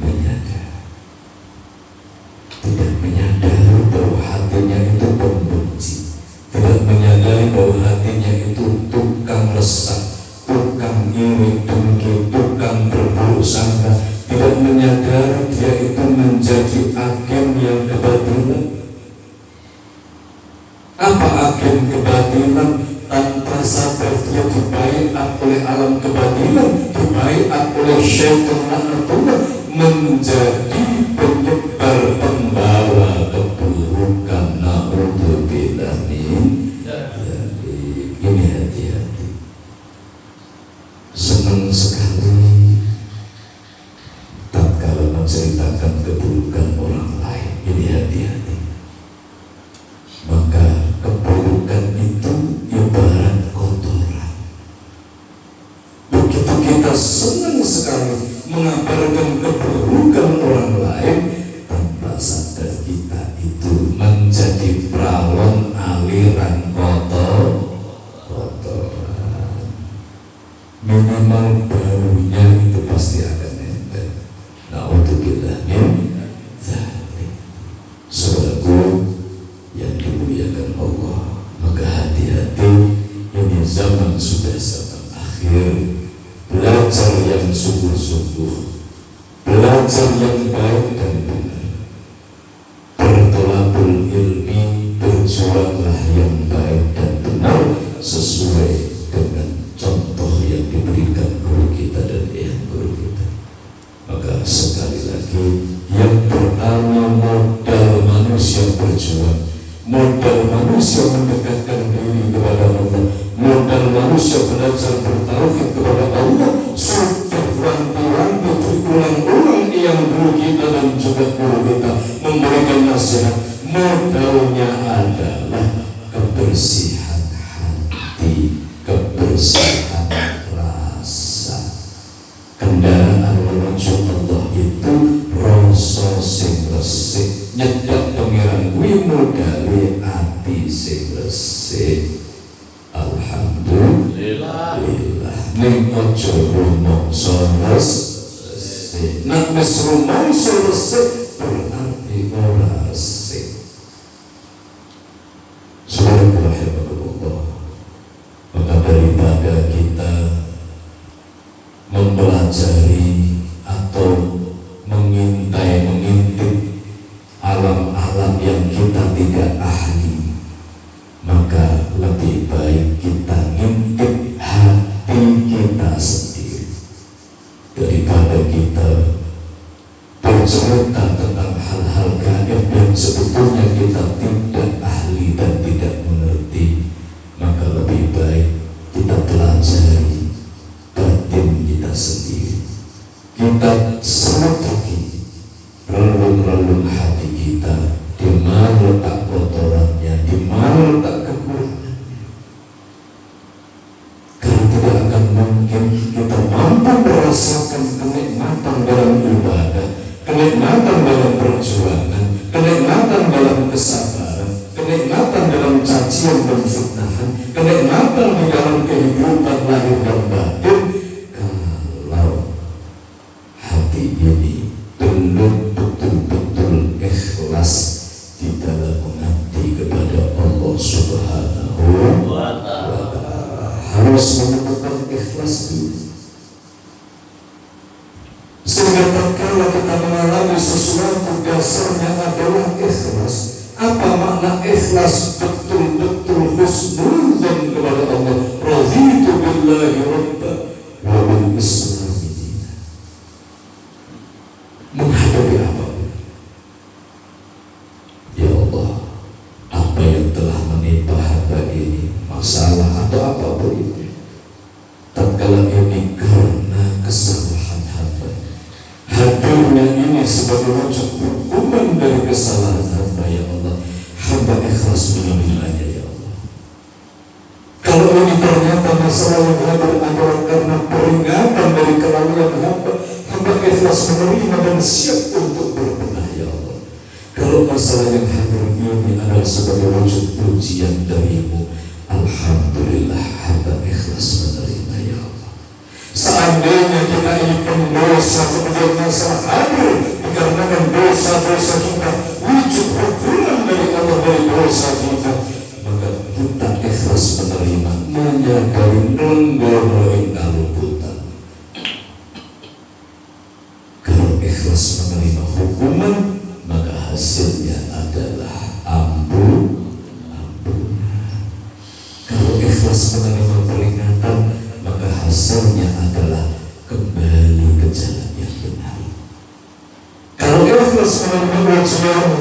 menyadari, tidak menyadari bahwa hatinya itu pembenci, tidak menyadari bahwa hatinya itu tukang resah, tukang iri dengki, tukang berburuk sangka, tidak menyadari dia itu menjadi agen yang kebatilan. Apa agen kebatilan? Tanpa sadar dia dibaiat oleh alam kebatilan, dibaiat oleh syaitan laknatullah, menjadi penyebar pembawa keburukan. Na'udzubillah min dzalik. Ini hati-hati. Senang sekali tatkala menceritakan keburukan orang lain. Ini hati-hati. Maka keburukan itu ibarat kotoran. Begitu kita senang sekali mengabarkan keburukan orang lain, tanpa sadar kita itu menjadi pralon aliran kotoran. Minimal baunya itu pasti akan nempel. Na'udzubillah min dzalik. Saudaraku yang dimuliakan Allah, maka hati-hati, ini zaman sudah zaman akhir. Belajar yang sungguh-sungguh, belajar yang baik dan benar, bertolabul ilmi, berjuanglah yang baik dan benar sesuai dengan contoh yang diberikan guru kita dan yang guru kita. Maka sekali lagi, yang pertama, modal manusia berjuang, modal manusia mendekatkan diri kepada Allah, modal manusia belajar bertauhid kepada Allah, sudah wanti-wanti berulang-ulang yang guru kita dan juga guru kita memberikan nasihat. Modalnya adalah kebersihan hati, kebersihan rasa. Kendaraan menuju Allah itu rasa sing resik, nyedak pengiran kuwi modale ati sing resik. Alhamdulillah. Ning aja rumangsa resik. Nek wis rumangsa resik berarti ora resik. Saudara rahimahullah, maka daripada kita mempelajari atau mengintip alam-alam yang kita tidak ahli, maka lebih baik kita ngintip hati kita sendiri daripada kita bercerita tentang hal-hal gaib yang sebetulnya kita tidak ahli dan tidak mengerti. Maka lebih baik kita pelajari batin kita sendiri, kita selidiki relung-relung hati kita, di mana letak kotorannya, di mana letak kekurangannya. Karena tidak akan mungkin kita mampu merasakan kenikmatan dalam ibadah, kenikmatan dalam perjuangan, kenikmatan dalam kesabaran, kenikmatan dalam cacian dan fitnahan, kenikmatan di dalam kehidupan lahir dan batin, kalau hati ini belum betul-betul ikhlas di dalam mengabdi kepada Allah Subhanahu wa Ta'ala. Harus menemukan ikhlas dulu, sehingga tatkala kita mengalami sesuatu dasarnya adalah ikhlas. Apa makna ikhlas? Betul-betul husnul dzan kepada Allah. Raditu billahi rabba wa bil islami dinan. Menghadapi apapun, ya Allah, apa yang telah menimpa hamba ini, masalah atau apapun itu, tatkala ini karena kesalahan hamba, hadirnya ini sebagai wujud hukuman dari kesalahan hamba, ya Allah, hamba ikhlas menerimanya, ya Allah. Kalau ini ternyata masalah yang hadir adalah karena peringatan dari kelalaian hamba, hamba ikhlas menerima dan siap untuk berbenah, ya Allah. Kalau masalah yang hadir ini adalah sebagai wujud pujian darimu, alhamdulillah, hamba ikhlas menerima, ya Allah. Seandainya kita ini pendosa, kemudian masalah hadir dikarenakan dosa-dosa kita, wujud hukuman dari Allah dari dosa kita, maka kita ikhlas menerima, menyadari nonggoroin kaluputan. Kalau ikhlas menerima hukuman, maka hasilnya adalah ampunan. Kalau ikhlas menerima peringatan, maka hasilnya adalah kembali ke jalan yang benar. Kalau ikhlas menerima ujian,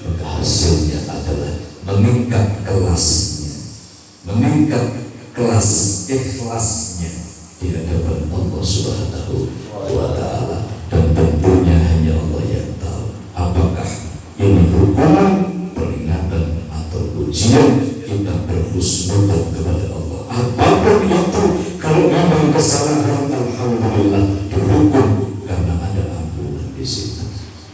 maka hasilnya adalah meningkat kelasnya, meningkat kelas ikhlasnya di hadapan Allah Subhanahu wa Ta'ala. Dan tentunya hanya Allah yang tahu apakah ini hukuman, peringatan, atau ujian. Kita berhusnudzon kepada Allah. Apapun itu, kalau memang kesalahan, alhamdulillah dihukum karena ada ampunan di situ.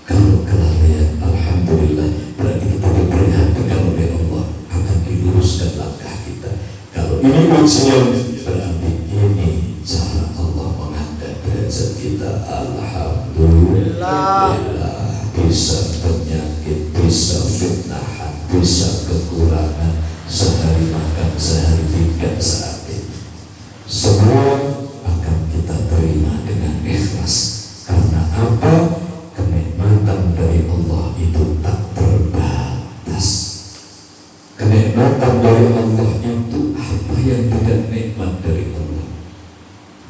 Kalau kelalaian, alhamdulillah berarti kita diperhatikan oleh Allah, akan diluruskan langkah kita. Kalau ini ujian, berarti ini cara Allah mengangkat derajat kita. Alhamdulillah. Bisa penyakit, bisa fitnahan, bisa kekurangan, sehari makan, sehari tidak saat ini, semua akan kita terima dengan ikhlas. Karena apa? Kenikmatan dari Allah itu tak terbatas. Kenikmatan dari Allah itu apa yang tidak nikmat dari Allah?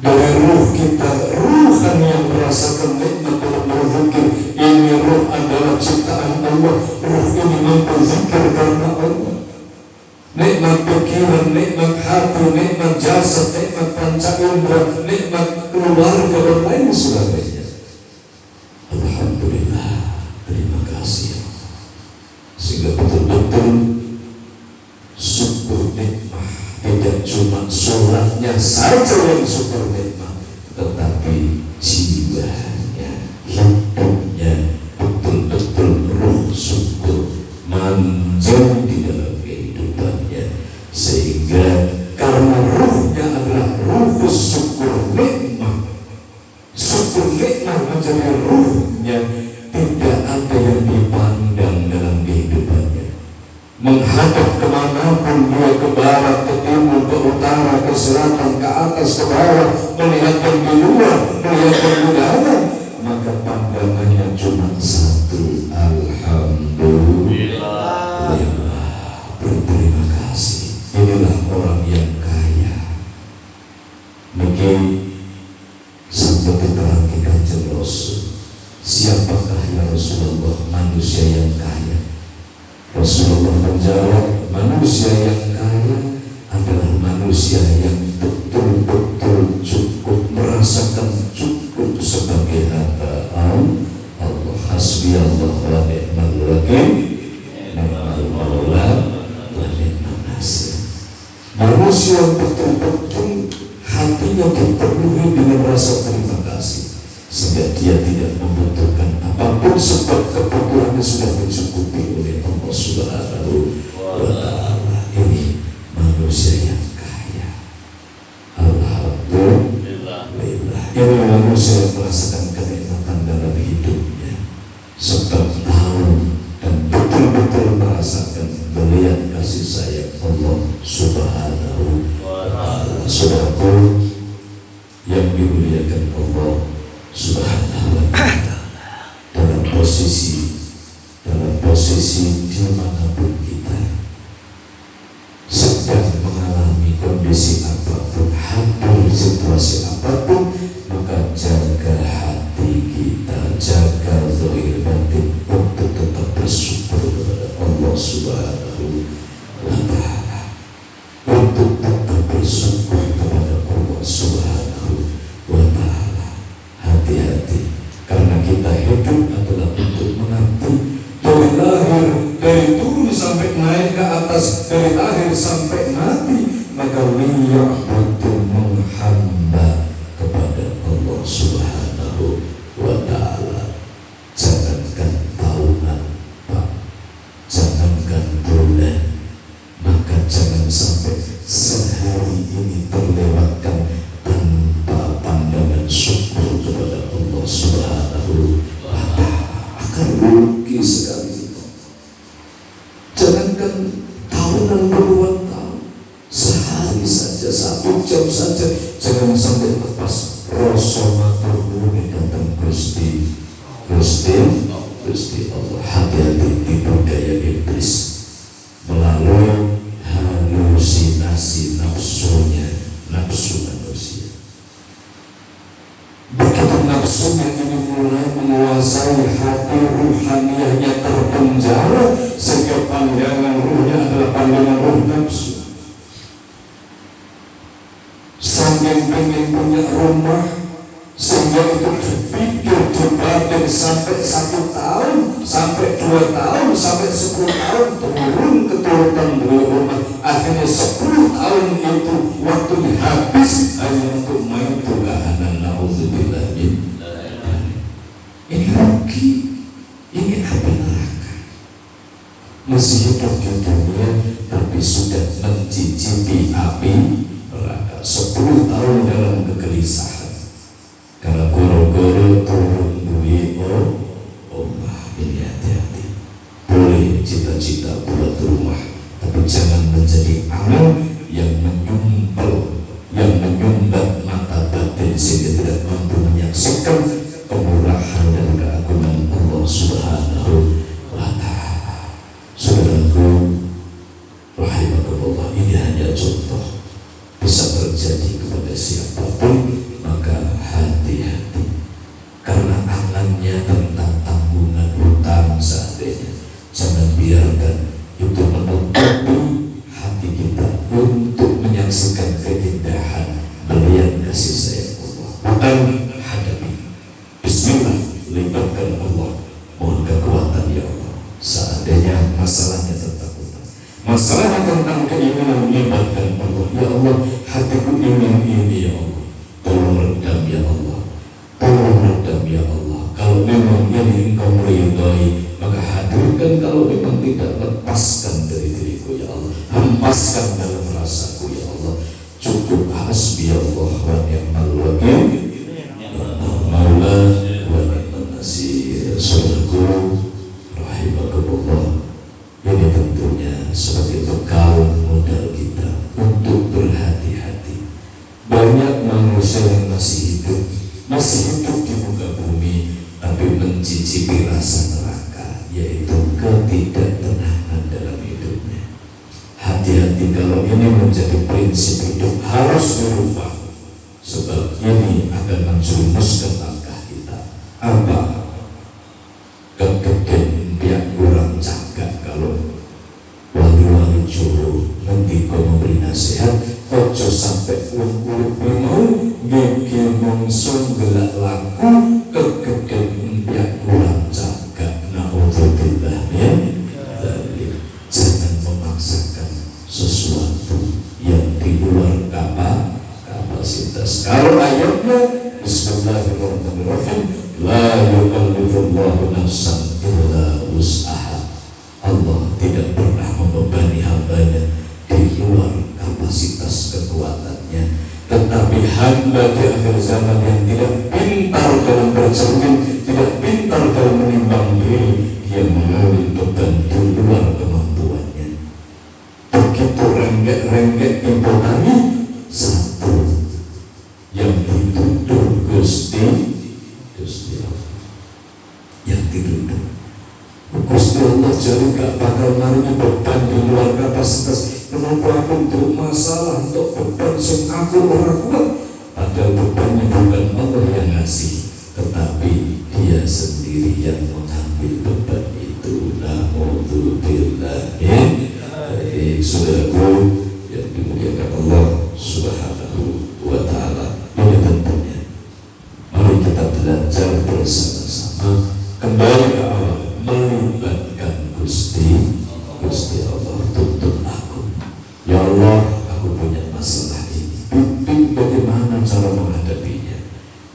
Dari ruh kita, ruhan yang merasakan nikmat dalam berzikir. Ini ruh adalah ciptaan Allah. Ruh ini mampu zikir karena Allah. Nikmat pikiran, nikmat hati, nikmat jasad, nikmat panca indera, nikmat keluarga dan lain sebagainya. Alhamdulillah, terima kasih. Sehingga betul-betul syukur nikmat, tidak cuma sholatnya saja yang syukur nikmat, tetapi jiwanya, hidupnya betul-betul ruh syukur manjur di dalam kehidupannya. Sehingga karena ruhnya adalah ruh syukur nikmat, syukur nikmat menjadi ruhnya, tidak ada yang dipandang dalam kehidupannya. Menghadap kemanapun dia, ke barat, ke timur, ke utara, ke selatan, ke atas, ke bawah, melihat yang di luar, melihat yang di dalam, maka pandangannya cuma satu, alhamdulillah. Berterima kasih. Inilah orang yang kaya. Mungkin sampai diterangkan Kanjeng Rasul, siapakah ya Rasulullah manusia yang kaya? Rasulullah menjawab, manusia yang kaya adalah manusia yang betul-betul cukup, merasakan cukup sebagai hamba Allah. Hasbi Allah wa ni'mal wakil, ni'mal maula wa ni'mal nasir. Manusia yang betul-betul hatinya dipenuhi dengan rasa terima kasih, sehingga dia tidak membutuhkan apapun, sebab kebutuhannya sudah dicukupi oleh Allah Subhanahu wa Ta'ala. Ini manusia yang kaya. Alhamdulillah. Ini manusia yang merasakan kenikmatan dalam hidupnya, sebab tahu dan betul-betul merasakan melihat kasih sayang Allah Subhanahu wa Ta'ala. Saudaraku yang dimuliakan Allah Subhanahu wa Ta'ala, dalam posisi dimanapun kita sedang mengalami kondisi apapun, hampir situasi apapun, maka jaga hati kita, jaga zahir batin untuk tetap bersyukur kepada Allah Subhanahu wa Ta'ala, untuk tetap bersyukur kepada Allah Subhanahu wa Ta'ala. Hati-hati, karena kita hidup adalah untuk menanti, dari lahir, dari turun sampai naik ke atas, dari lahir sampai mati, maka liya'budu, menghamba kepada Allah Subhanahu wa Ta'ala. Jangankan tahunan, Pak, jangankan bulan, maka jangan sampai sehari ini terlewatkan tanpa akan rugi sekali. Jangankan tahunan puluhan tahun, sehari saja, 1 jam saja, jangan sampai lepas. Rasulullah datang Gusti Allah. Hati-hati tipu daya iblis melalui halusinasi nafsu manusia. Begitu nafsunya ini mulai menguasai hati, ruhaniyahnya terpenjara, sehingga pandangan ruhnya adalah pandangan ruh nafsu. Saking pengen punya rumah, sehingga itu dipikir dibatin sampai 1 tahun, sampai 2 tahun, sampai 10 tahun turun keturutan beli rumah. Akhirnya 10 tahun itu waktunya habis hanya untuk main tugahanan. Na'udzubillah min. Ini rugi, ini api neraka. Masih hidup di dunia tapi sudah mencicipi api neraka. 10 tahun dalam kegelisahan karena goro-goro turun duit Allah. Ini hati-hati. Boleh cita-cita buat rumah, tapi jangan menjadi amal yang menyumbat mata batin sehingga tidak mampu menyaksikan kemurahan dan keagungan Allah Subhanahu wa Ta'ala. Saudaraku rahimakumullah, ini hanya contoh, bisa terjadi kepada siapapun. Maka hati-hati, karena angannya tentang tanggungan hutang seandainya, jangan biarkan itu menutupi hati kita untuk menyaksikan keindahan belian kasih sayang Allah. Maka hadapi, bismillah, libatkan Allah, mohon kekuatan ya Allah. Seandainya masalahnya tentang hutang, masalahnya tentang keinginan, libatkan Allah. Ya Allah, hatiku ingin ini ya Allah, tolong redam ya Allah, tolong redam ya Allah. Kalau memang ini Engkau meridai, maka hadirkan. Kalau memang tidak, lepaskan dari diriku ya Allah, hempaskan dalam rasaku ya Allah. Cukup hasbi Allah wa ni'mal wakil, maula wa ni'mal nasir. Saudaraku rahimakumullah, ini tentunya sebagai bekal modal kita untuk berhati-hati. Banyak manusia yang masih hidup di muka bumi, tapi mencicipi rasa neraka, yaitu ketidaktenangan dalam hidupnya. Hati-hati, kalau ini menjadi prinsip hidup harus dirubah, sebab ini akan menjerumuskan langkah kita. Apa? Kegeden pihak kurang cagak. Kalau wali-wali juru nanti kau memberi nasihat, ojo sampai urip mau gigi mongson gelak laku, kegeden pihak kurang cagak. Na'udzubillah min dzalik. Jangan memaksakan sesuatu yang di luar kapasitas. Kalau ayatnya bismillahirrahmanirrahim, la yukallifullahu nafsan illa wus'aha. Allah tidak pernah membebani hambanya di luar kapasitas kekuatannya. Tetapi hamba di akhir zaman yang tidak pintar dalam bercermin, tidak pintar dalam menimbang diri, yang mengambil beban di luar kemampuannya. Begitu renggek-renggek imponannya, satu yang dituduh Gusti Allah, yang dituduh Gusti Allah. Jadi gak bakal naruhnya beban di luar kapasitas. Kenapa aku untuk masalah, untuk beban yang aku orang kuat? Padahal bebannya bukan Allah yang ngasih, tetapi dia sendiri yang mengambil beban itu. Na'udzubillah min. Jadi saudaraku yang dimuliakan Allah Subhanahu wa Ta'ala, ini tentunya mari kita belajar bersama-sama kembali ke awal, melibatkan Gusti Allah. Tuntut aku ya Allah, aku punya masalah ini, bimbing bagaimana cara menghadapinya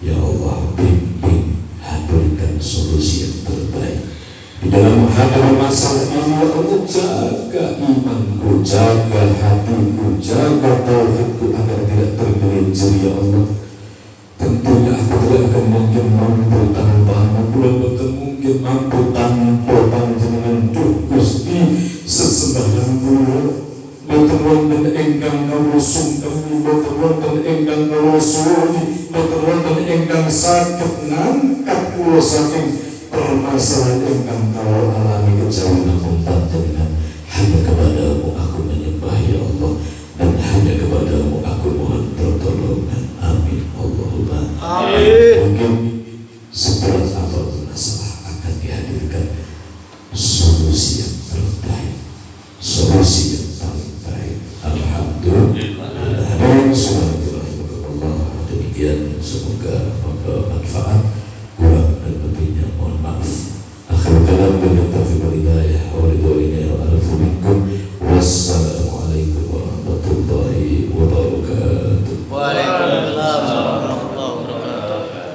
ya Allah. Bimbing, hadirkan solusi yang terbaik di dalam menghadapi masalah ini ya Allah. Jaga imanku, jaga hatiku, jaga tauhidku agar tidak tergelincir ya Allah. Tentunya aku tidak akan mungkin mampu tanpamu, belum mungkin boten mampu tanpa panjenengan Duh Gusti sesembahan kula boten wonten ingkang ngawusung kami boten wonten ingkang ngawusuni boten wonten ingkang saged ngangkat kula saking permasalahan ingkang kawula alami kejawi namung panjenengan. Hanya kepadamu aku menyembah ya Allah, dan hanya kepadamu